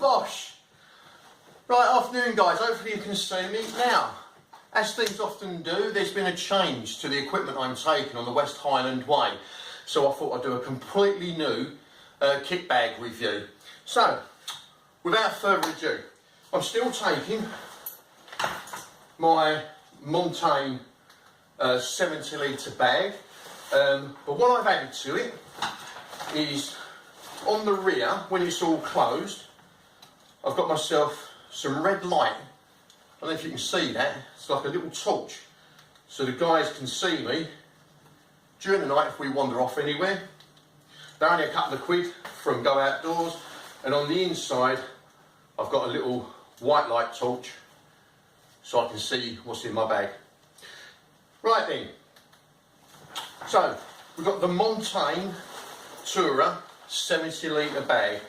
Bosh! Right, afternoon guys, hopefully you can see me. Now, as things often do, there's been a change to the equipment I'm taking on the West Highland Way. So I thought I'd do a completely new kit bag review. So, without further ado, I'm still taking my Montaigne 70 litre bag, but what I've added to it is on the rear, when it's all closed, I've got myself some red light. I don't know if you can see that, it's like a little torch, so the guys can see me during the night if we wander off anywhere. They're only a couple of quid from Go Outdoors, and on the inside I've got a little white light torch so I can see what's in my bag. Right then, so we've got the Montaigne Tourer 70 litre bag,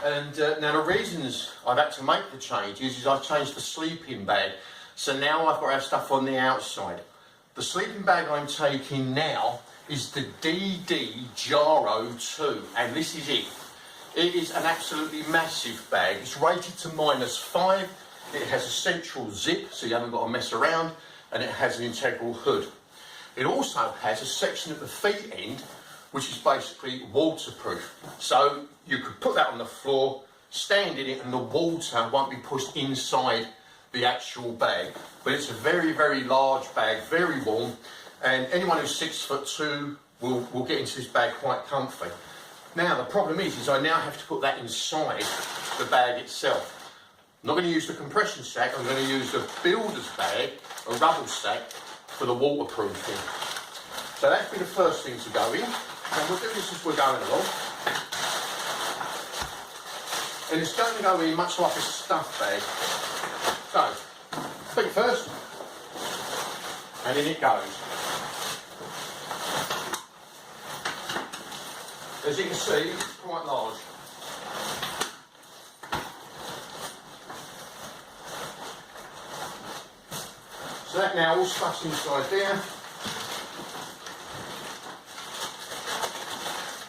and now the reasons I've had to make the changes is I've changed the sleeping bag, so now I've got to have stuff on the outside. The sleeping bag I'm taking now is the DD Jaro 2, and this is it. It is an absolutely massive bag. It's rated to -5. It has a central zip, so you haven't got to mess around, and it has an integral hood. It also has a section at the feet end, which is basically waterproof. So you could put that on the floor, stand in it, and the water won't be pushed inside the actual bag. But it's a very, very large bag, very warm, and anyone who's 6'2" will get into this bag quite comfy. Now the problem is I now have to put that inside the bag itself. I'm not going to use the compression sack, I'm going to use the builder's bag, a rubble sack, for the waterproofing. So that'll be the first thing to go in, and we'll do this as we're going along. And it's going to go in much like a stuff bag. So, feet first, and in it goes. As you can see, it's quite large. So that now all stuff's inside there,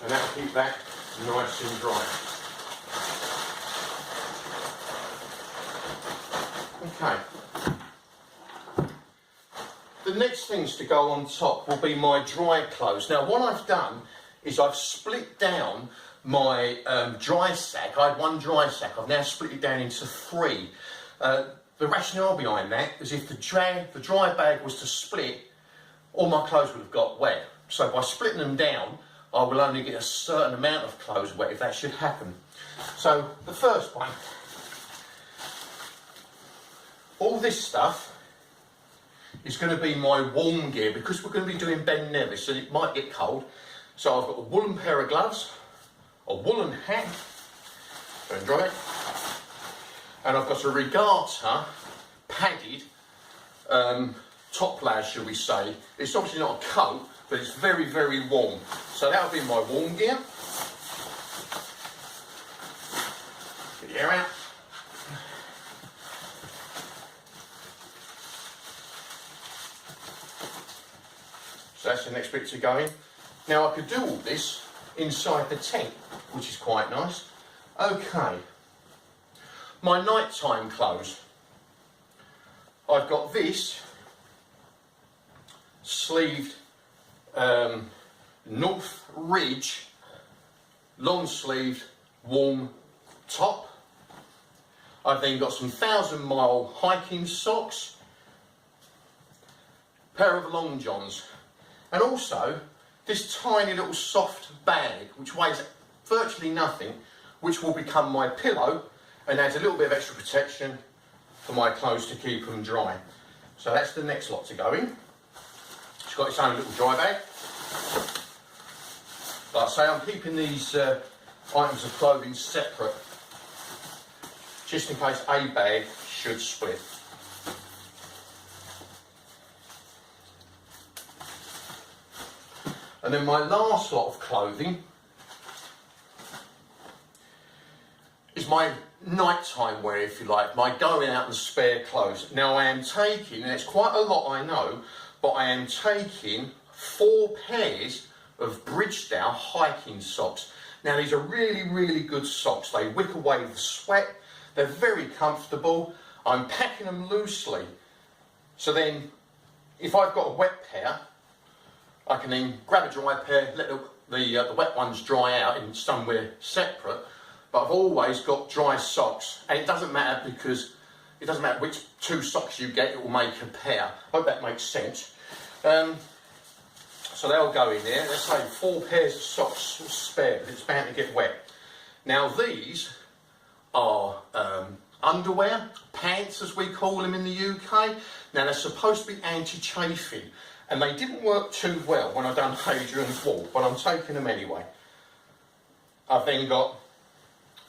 and that'll keep that nice and dry. Okay. The next things to go on top will be my dry clothes. Now what I've done is I've split down my dry sack. I had one dry sack, I've now split it down into 3. The rationale behind that is if the dry bag was to split, all my clothes would have got wet. So by splitting them down, I will only get a certain amount of clothes wet if that should happen. So the first one, all this stuff is going to be my warm gear because we're going to be doing Ben Nevis and it might get cold. So I've got a woolen pair of gloves, a woolen hat, don't dry it, and I've got a regatta padded top layer, shall we say. It's obviously not a coat, but it's very, very warm. So that'll be my warm gear. Get the air out. So that's the next bit to go in. Now I could do all this inside the tent, which is quite nice. Okay. My nighttime clothes. I've got this sleeved North Ridge long sleeved warm top. I've then got some 1,000-mile hiking socks, pair of long johns, and also this tiny little soft bag which weighs virtually nothing, which will become my pillow and adds a little bit of extra protection for my clothes to keep them dry. So that's the next lot to go in. It's got its own little dry bag. Like I say, I'm keeping these items of clothing separate just in case a bag should split. And then my last lot of clothing is my nighttime wear, if you like, my going out and spare clothes. Now I am taking, and it's quite a lot I know, but I am taking 4 pairs of Bridgestone hiking socks. Now these are really, really good socks. They wick away the sweat, They're very comfortable. I'm packing them loosely. So then, if I've got a wet pair, I can then grab a dry pair, let the wet ones dry out in somewhere separate. But I've always got dry socks, and it doesn't matter because it doesn't matter which two socks you get, it will make a pair. I hope that makes sense. So they'll go in there. Let's say 4 pairs of socks spare, but it's bound to get wet. Now these are underwear, pants as we call them in the UK. Now they're supposed to be anti-chafing, and they didn't work too well when I done Hadrian's Wall, but I'm taking them anyway. I've then got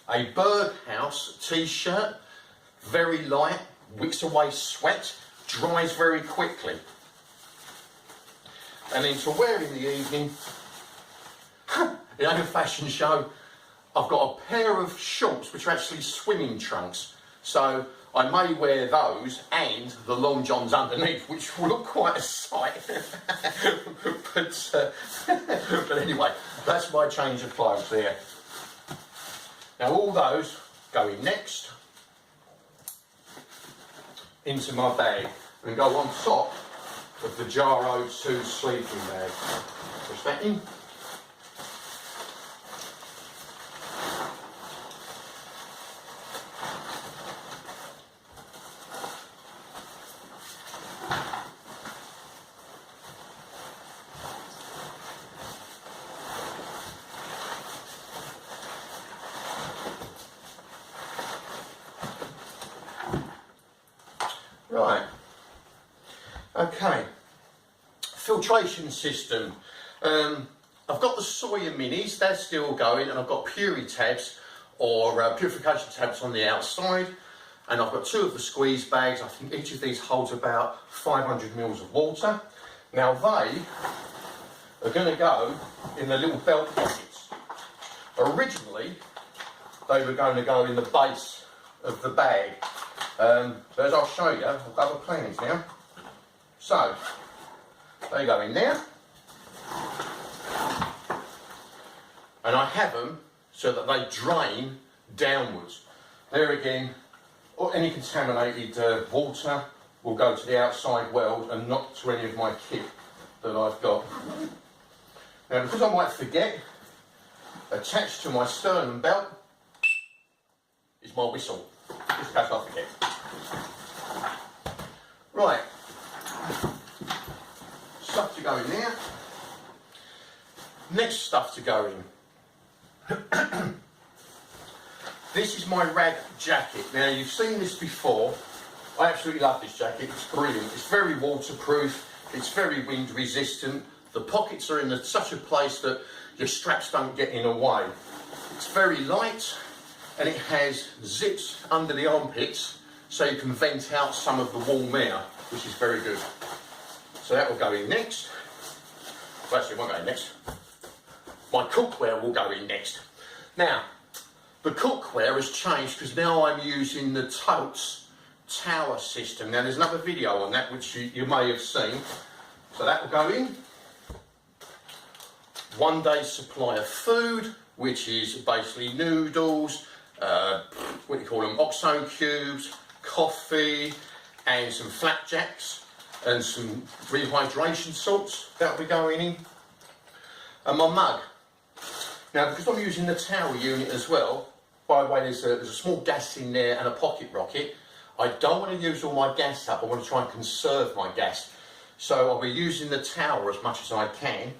a Birdhouse t-shirt, very light, wicks away sweat, dries very quickly. And then to wear in the evening, it ain't a fashion show, I've got a pair of shorts which are actually swimming trunks. So I may wear those and the long johns underneath, which will look quite a sight. but anyway, that's my change of clothes there. Now all those go in next into my bag and go on top of the Jaro 2 sleeping bag. Push that in. Right, okay, filtration system. I've got the soya minis, they're still going, and I've got puree tabs or purification tabs on the outside, and I've got 2 of the squeeze bags. I think each of these holds about 500 mils of water. Now they are going to go in the little belt pockets. Originally, they were going to go in the base of the bag. But as I'll show you, I've got other plans now. So, they go in there. And I have them so that they drain downwards. There again, any contaminated water will go to the outside world and not to any of my kit that I've got. Now, because I might forget, attached to my sternum belt is my whistle. Just in case I forget. Right, stuff to go in there. Next stuff to go in. This is my rag jacket. Now you've seen this before. I absolutely love this jacket. It's brilliant. It's very waterproof. It's very wind resistant. The pockets are in such a place that your straps don't get in the way. It's very light. And it has zips under the armpits so you can vent out some of the warm air, which is very good. So that will go in next. Well, actually, it won't go in next. My cookware will go in next. Now, the cookware has changed because now I'm using the Totes tower system. Now, there's another video on that which you may have seen. So that will go in. 1 day's supply of food, which is basically noodles, what do you call them, oxo cubes, coffee, and some flapjacks, and some rehydration salts that'll be going in, and my mug. Now, because I'm using the tower unit as well, by the way, there's a small gas in there and a pocket rocket. I don't want to use all my gas up. I want to try and conserve my gas, so I'll be using the tower as much as I can.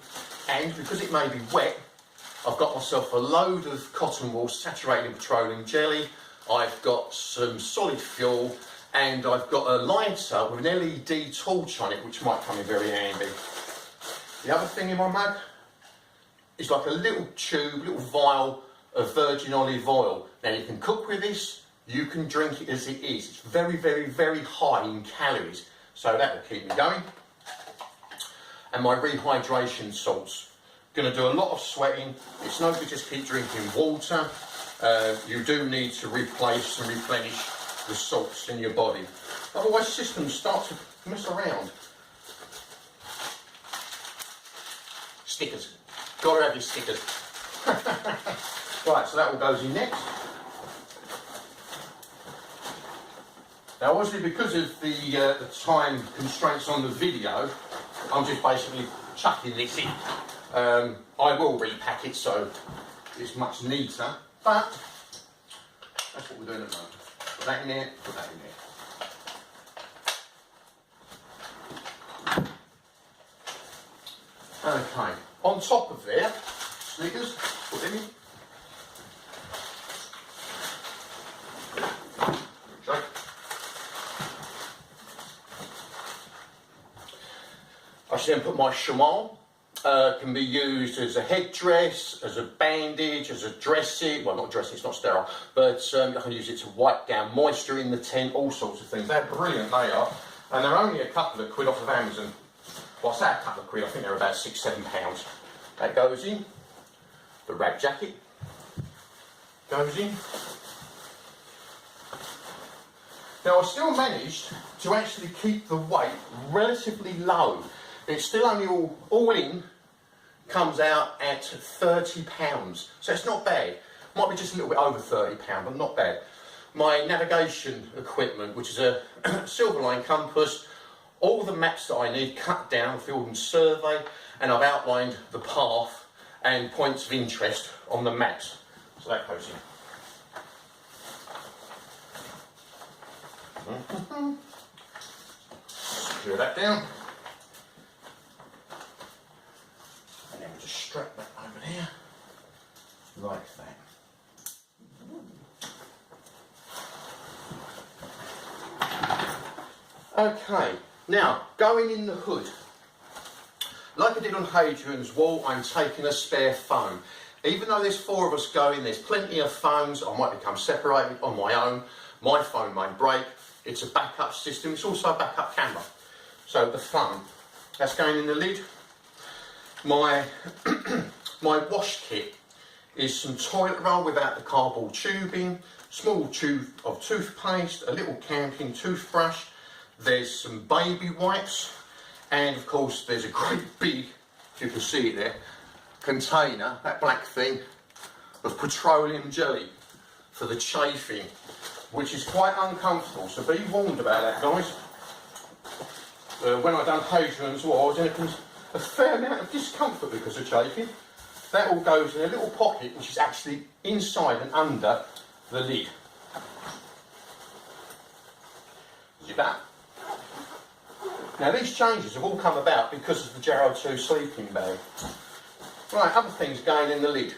And because it may be wet, I've got myself a load of cotton wool saturated in petroleum jelly. I've got some solid fuel, and I've got a lighter with an LED torch on it, which might come in very handy. The other thing in my mug is like a little tube, little vial of virgin olive oil. Now you can cook with this, you can drink it as it is. It's very, very, very high in calories, so that will keep me going. And my rehydration salts. Going to do a lot of sweating. It's no good just keep drinking water. You do need to replace and replenish the salts in your body. Otherwise systems start to mess around. Stickers. Gotta have your stickers. Right, so that all goes in next. Now obviously because of the time constraints on the video, I'm just basically chucking this in. I will repack it so it's much neater, but that's what we're doing at the moment. Put that in there, put that in there. Okay, on top of there, sneakers, put them in. Okay. I should then put my chamal. Can be used as a headdress, as a bandage, as a dressing. Well, not dressing, it's not sterile, but I can use it to wipe down moisture in the tent, all sorts of things. They're brilliant, they are. And they're only a couple of quid off of Amazon. Well, I say a couple of quid, I think they're about £6–7. That goes in. The rag jacket goes in. Now, I still managed to actually keep the weight relatively low. It's still only all in, comes out at £30. So it's not bad. Might be just a little bit over £30, but not bad. My navigation equipment, which is a Silverline compass, all the maps that I need cut down, field and survey, and I've outlined the path and points of interest on the maps. So that goes in. Secure that down. And then we'll just strap that over there, like that. Okay, now going in the hood. Like I did on Hadrian's Wall, I'm taking a spare phone. Even though there's 4 of us going, there's plenty of phones. I might become separated on my own. My phone may break. It's a backup system. It's also a backup camera. So the phone, that's going in the lid. My wash kit is some toilet roll without the cardboard tubing, small tube of toothpaste, a little camping toothbrush. There's some baby wipes, and of course there's a great big, if you can see it there, container, that black thing, of petroleum jelly for the chafing, which is quite uncomfortable, so be warned about that, guys. When I done Hadrian's Wall, I was in a fair amount of discomfort because of chafing. That all goes in a little pocket which is actually inside and under the lid. See that? Now these changes have all come about because of the Jarrow 2 sleeping bag. Right, other things going in the lid.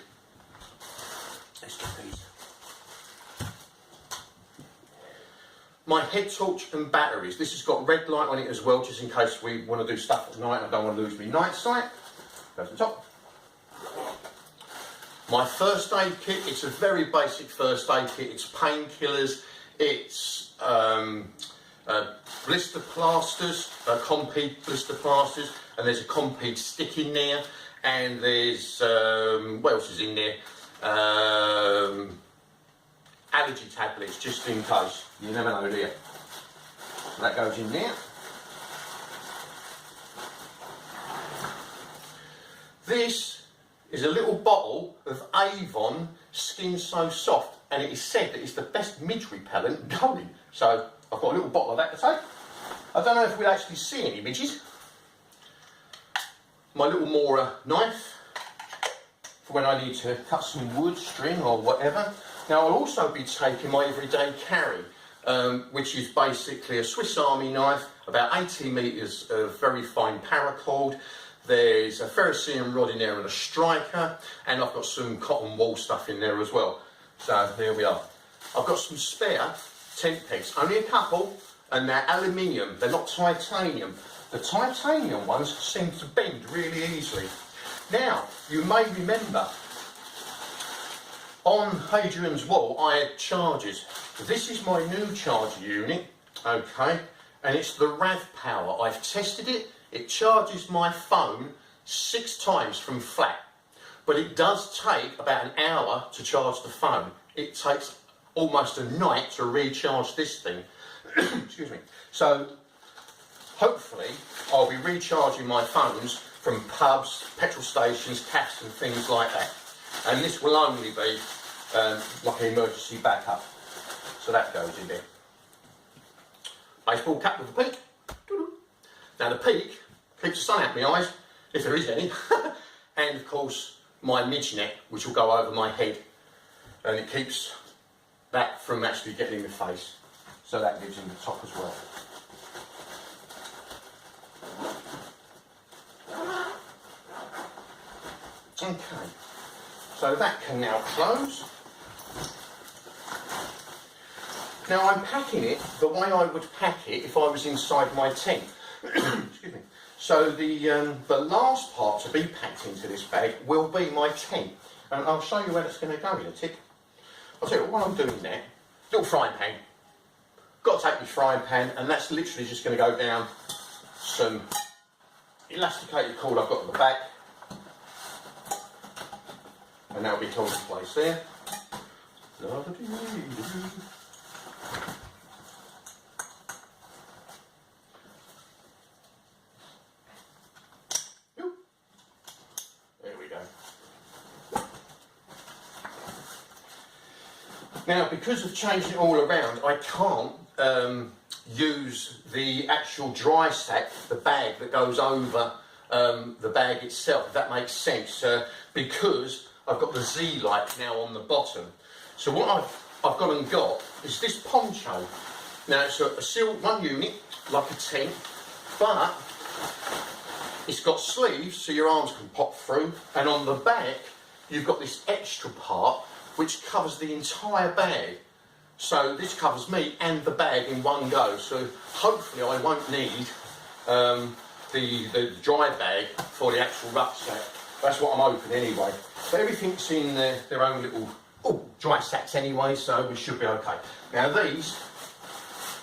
Let's get these. My head torch and batteries. This has got red light on it as well, just in case we want to do stuff at night and I don't want to lose my night sight. Goes to the top. My first aid kit, it's a very basic first aid kit. It's painkillers, it's blister plasters, Compeed blister plasters, and there's a Compeed stick in there, and there's, what else is in there? Allergy tablets, just in case. You never know, do you? So that goes in there. This is a little bottle of Avon Skin So Soft, and it is said that it's the best midge repellent going. So I've got a little bottle of that to take. I don't know if we'll actually see any midges. My little Mora knife for when I need to cut some wood, string or whatever. Now I'll also be taking my everyday carry, which is basically a Swiss Army knife, about 18 metres of very fine paracord. There's a ferrocerium rod in there and a striker, and I've got some cotton wool stuff in there as well. So there we are. I've got some spare tent pegs, only a couple, and they're aluminium, they're not titanium. The titanium ones seem to bend really easily. Now, you may remember, on Hadrian's Wall I had chargers. This is my new charger unit, okay, and it's the RAV Power. I've tested it. It charges my phone 6 times from flat, but it does take about an hour to charge the phone. It takes almost a night to recharge this thing. Excuse me. So hopefully I'll be recharging my phones from pubs, petrol stations, cafes and things like that. And this will only be like an emergency backup. So that goes in there. baseball cap with a peak. Now the peak keeps the sun out of my eyes, if there is any, and of course my midge net, which will go over my head, and it keeps that from actually getting in the face, so that lives in the top as well. Okay, so that can now close. Now I'm packing it the way I would pack it if I was inside my tent. Excuse me. So the last part to be packed into this bag will be my tent, and I'll show you where it's going to go in a tick. I'll tell you what I'm doing now. Little frying pan. Got to take my frying pan, and that's literally just going to go down some elasticated cord I've got at the back, and that'll be held in place there. Now, because of changing it all around, I can't use the actual dry sack, the bag that goes over the bag itself, if that makes sense, because I've got the Z light now on the bottom. So what I've gone and got is this poncho. Now, it's a sealed one unit, like a tent, but it's got sleeves so your arms can pop through, and on the back you've got this extra part which covers the entire bag. So this covers me and the bag in one go. So hopefully I won't need the dry bag for the actual rucksack. That's what I'm hoping anyway. But everything's in their own little dry sacks anyway, so we should be okay. Now these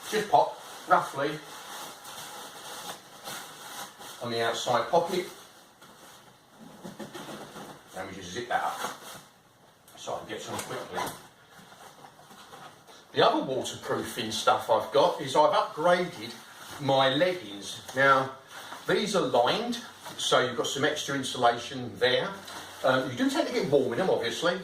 just pop roughly on the outside pocket, and we just zip that up so I can get some quickly. The other waterproofing stuff I've got is I've upgraded my leggings. Now these are lined, so you've got some extra insulation there. You do tend to get warm in them obviously,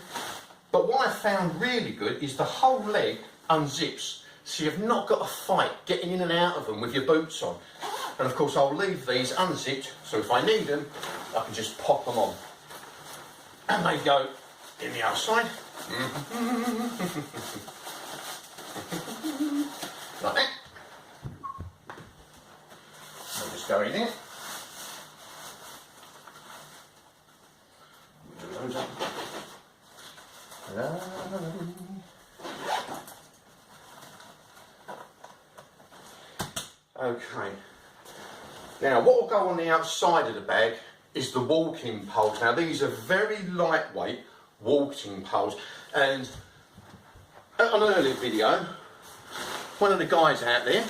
but what I found really good is the whole leg unzips, so you've not got to fight getting in and out of them with your boots on. And of course I'll leave these unzipped, so if I need them I can just pop them on. And they go in the outside. Like that. I'll just go in there. Those up. Okay. Now what will go on the outside of the bag is the walking poles. Now these are very lightweight walking poles, and on an earlier video one of the guys out there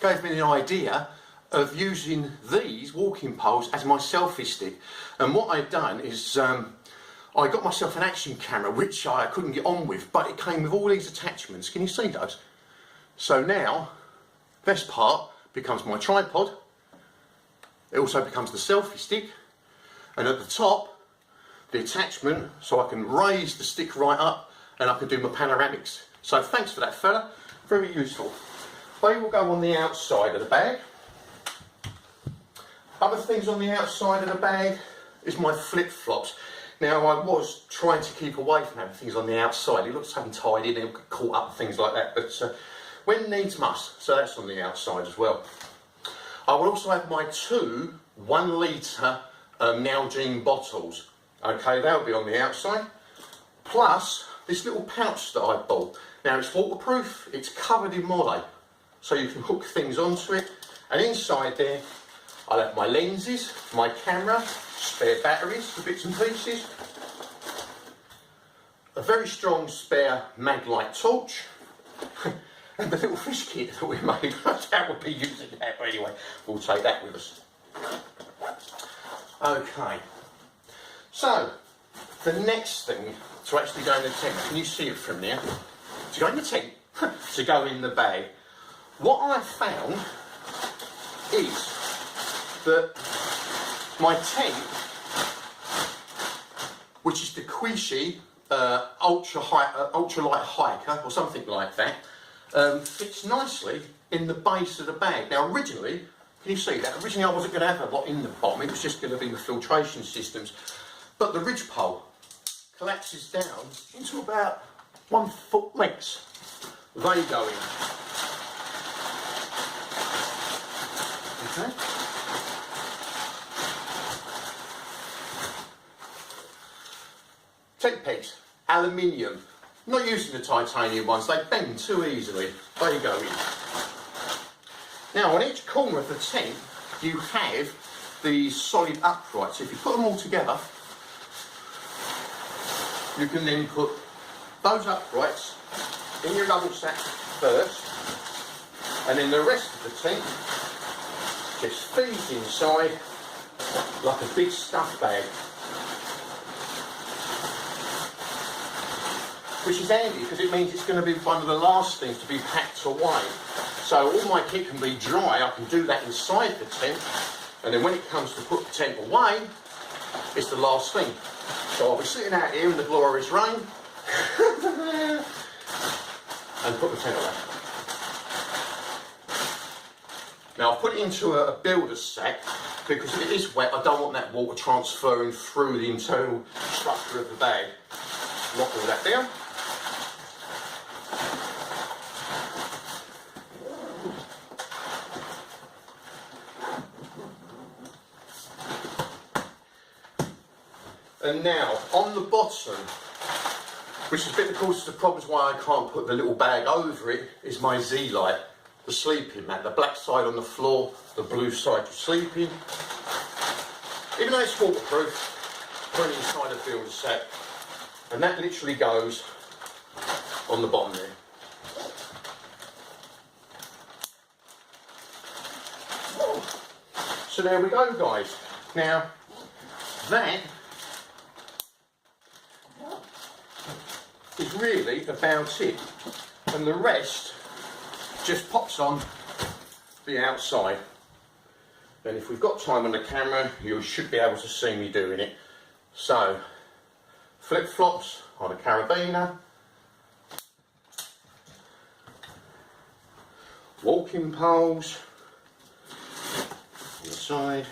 gave me the idea of using these walking poles as my selfie stick, and what I've done is I got myself an action camera which I couldn't get on with, but it came with all these attachments. Can you see those? So now this part becomes my tripod, it also becomes the selfie stick, and at the top the attachment so I can raise the stick right up and I can do my panoramics. So thanks for that fella, very useful. They will go on the outside of the bag. Other things on the outside of the bag is my flip-flops. Now I was trying to keep away from having things on the outside. It looks untidy, they get caught up, things like that, but when needs must, so that's on the outside as well. I will also have my two 1 litre Nalgene bottles. Okay, they'll be on the outside. Plus this little pouch that I bought. Now it's waterproof, it's covered in molle, so you can hook things onto it. And inside there I'll have my lenses, my camera, spare batteries for bits and pieces, a very strong spare mag light torch, and the little fish kit that we made. That would be using that, but anyway, we'll take that with us. Okay, so the next thing to actually go in the tent, can you see it from there? To go in the tent, to go in the bag. What I found is that my tent, which is the Quishy ultra light hiker or something like that, fits nicely in the base of the bag. Now originally, can you see that? Originally I wasn't going to have a lot in the bottom, it was just going to be the filtration systems. But the ridge pole collapses down into about 1 foot lengths. They go in. Okay. Tent pegs, aluminium. Not using the titanium ones, they bend too easily. They go in. Now on each corner of the tent you have these solid uprights. If you put them all together, you can then put those uprights in your rucksack first, and then the rest of the tent just feeds inside like a big stuff bag. Which is handy because it means it's going to be one of the last things to be packed away. So all my kit can be dry, I can do that inside the tent, and then when it comes to put the tent away, it's the last thing. So I'll be sitting out here in the glorious rain and put the tent away. Now I'll put it into a builder's sack because if it is wet I don't want that water transferring through the internal structure of the bag. Lock all that down. And now, on the bottom, which is a bit of course the problems why I can't put the little bag over it, is my Z-light, the sleeping mat, the black side on the floor, the blue side you're sleeping. Even though it's waterproof, put it inside a builder's sack, and that literally goes on the bottom there. So there we go guys. Now, that is really about it, and the rest just pops on the outside. And if we've got time on the camera you should be able to see me doing it. So flip-flops on a carabiner, walking poles on the side.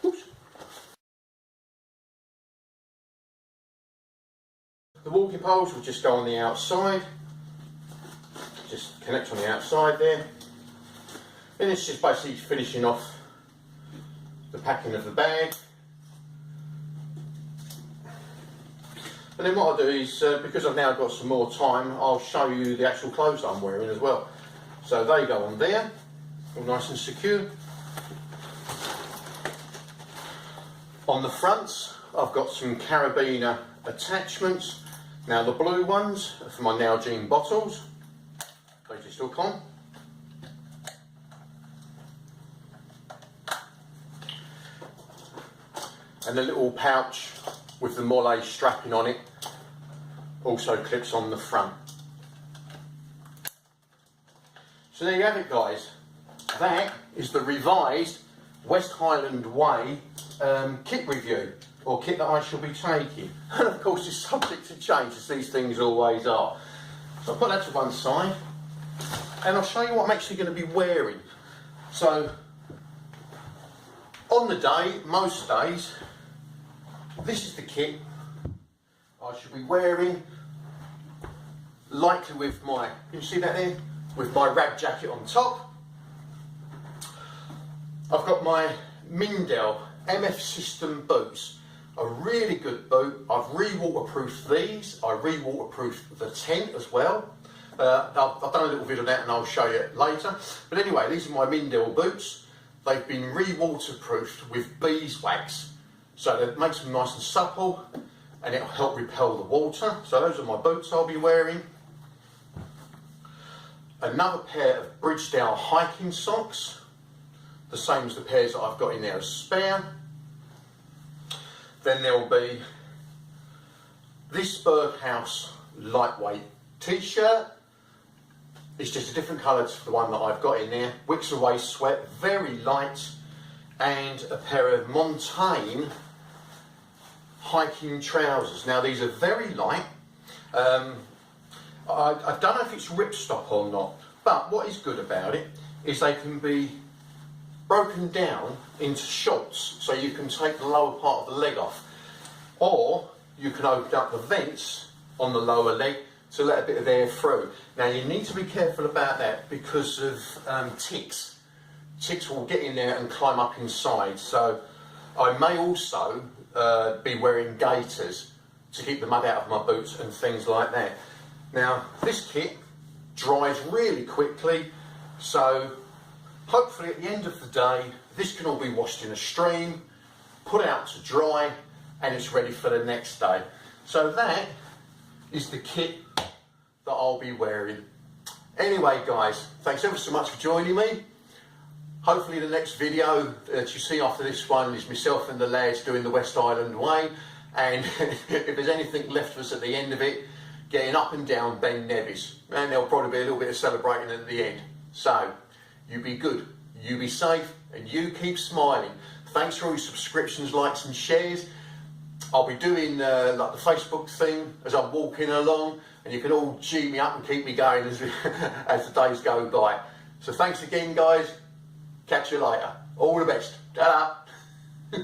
Oops. The walking poles will just go on the outside, just connect on the outside there. Then it's just basically finishing off the packing of the bag. And then what I'll do is, because I've now got some more time, I'll show you the actual clothes that I'm wearing as well. So they go on there, all nice and secure. On the fronts, I've got some carabiner attachments. Now the blue ones are for my Nalgene bottles. They just hook on. And the little pouch with the molle strapping on it also clips on the front. So there you have it guys. That is the revised West Highland Way kit review, or kit that I shall be taking. And of course it's subject to change, as these things always are. So I'll put that to one side and I'll show you what I'm actually going to be wearing. So on the day, most days, this is the kit I should be wearing, likely with my, can you see that there? With my rag jacket on top. I've got my Mindel MF System boots, a really good boot. I've re-waterproofed these, I re-waterproofed the tent as well. I've done a little video of that and I'll show you it later. But anyway, these are my Mindel boots. They've been re-waterproofed with beeswax, so that makes them nice and supple and it'll help repel the water. So those are my boots I'll be wearing. Another pair of Bridgedale hiking socks, the same as the pairs that I've got in there as spare. Then there'll be this Birdhouse lightweight t-shirt. It's just a different colour to the one that I've got in there. Wicks Away sweat, very light, and a pair of Montaigne hiking trousers. Now these are very light, I don't know if it's ripstop or not, but what is good about it is they can be broken down into shorts, so you can take the lower part of the leg off, or you can open up the vents on the lower leg to let a bit of air through. Now you need to be careful about that because of ticks. Ticks will get in there and climb up inside, so I may also be wearing gaiters to keep the mud out of my boots and things like that. Now this kit dries really quickly, so hopefully at the end of the day this can all be washed in a stream, put out to dry, and it's ready for the next day. So that is the kit that I'll be wearing. Anyway guys, thanks ever so much for joining me. Hopefully the next video that you see after this one is myself and the lads doing the West Island way, and if there's anything left for us at the end of it, getting up and down Ben Nevis, and there'll probably be a little bit of celebrating at the end. So you be good, you be safe, and you keep smiling. Thanks for all your subscriptions, likes and shares. I'll be doing like the Facebook thing as I'm walking along, and you can all G me up and keep me going as, as the days go by. So thanks again guys, catch you later, all the best, ta-da.